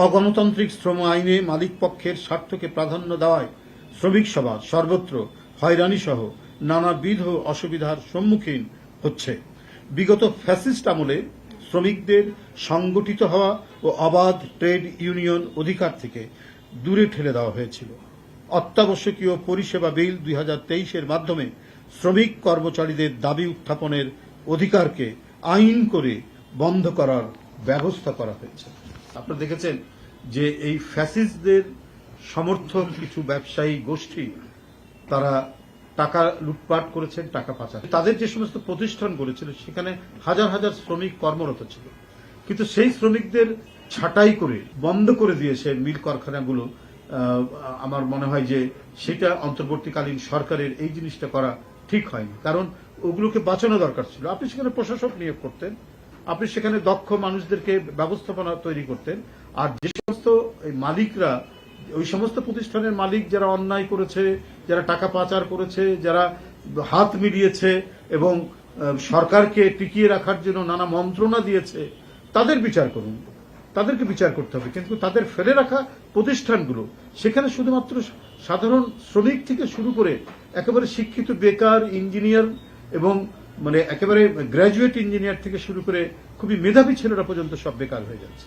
অগণতান্ত্রিক শ্রম আইনে মালিক পক্ষের স্বার্থকে প্রাধান্য দেওয়ায় শ্রমিক সমাজ সর্বত্র হয়রানি সহ নানাবিধ অসুবিধার সম্মুখীন হচ্ছে। বিগত ফ্যাসিস্ট আমলে শ্রমিকদের সংগঠিত হওয়া ও অবাধ ট্রেড ইউনিয়ন অধিকার থেকে দূরে ঠেলে দেওয়া হয়েছিল। অত্যাবশ্যকীয় পরিষেবা বিল 2023-এর মাধ্যমে শ্রমিক কর্মচারীদের দাবি উত্থাপনের অধিকারকে আইন করে বন্ধ করার ব্যবস্থা করা হয়েছে। আপনারা দেখেছেন যে এই ফ্যাসিস্টদের সমর্থক কিছু ব্যবসায়ী গোষ্ঠী তারা টাকা লুটপাট করেছেন, টাকা পাচার। তাদের যে সমস্ত প্রতিষ্ঠান গড়েছিল সেখানে হাজার হাজার শ্রমিক কর্মরত ছিল, কিন্তু সেই শ্রমিকদের ছাঁটাই করে বন্ধ করে দিয়েছে মিল কারখানাগুলো। আমার মনে হয় যে সেটা অন্তর্বর্তীকালীন সরকারের এই জিনিসটা করা ঠিক হয়নি, কারণ ওগুলোকে বাঁচানো দরকার ছিল। আপনি সেখানে প্রশাসক নিয়োগ করতেন, আপনি সেখানে দক্ষ মানুষদেরকে ব্যবস্থাপনা তৈরি করতেন, আর যে সমস্ত মালিকরা, ওই সমস্ত প্রতিষ্ঠানের মালিক যারা অন্যায় করেছে, যারা টাকা পাচার করেছে, যারা হাত মিলিয়েছে এবং সরকারকে টিকিয়ে রাখার জন্য নানা মন্ত্রণা দিয়েছে, তাদের বিচার করুন, তাদেরকে বিচার করতে হবে। কিন্তু তাদের ফেলে রাখা প্রতিষ্ঠানগুলো, সেখানে শুধুমাত্র সাধারণ শ্রমিক থেকে শুরু করে একেবারে শিক্ষিত বেকার ইঞ্জিনিয়ার এবং একেবারে গ্র্যাজুয়েট ইঞ্জিনিয়ার থেকে শুরু করে খুবই মেধাবী ছেলেরা পর্যন্ত সব বেকার হয়ে যাচ্ছে।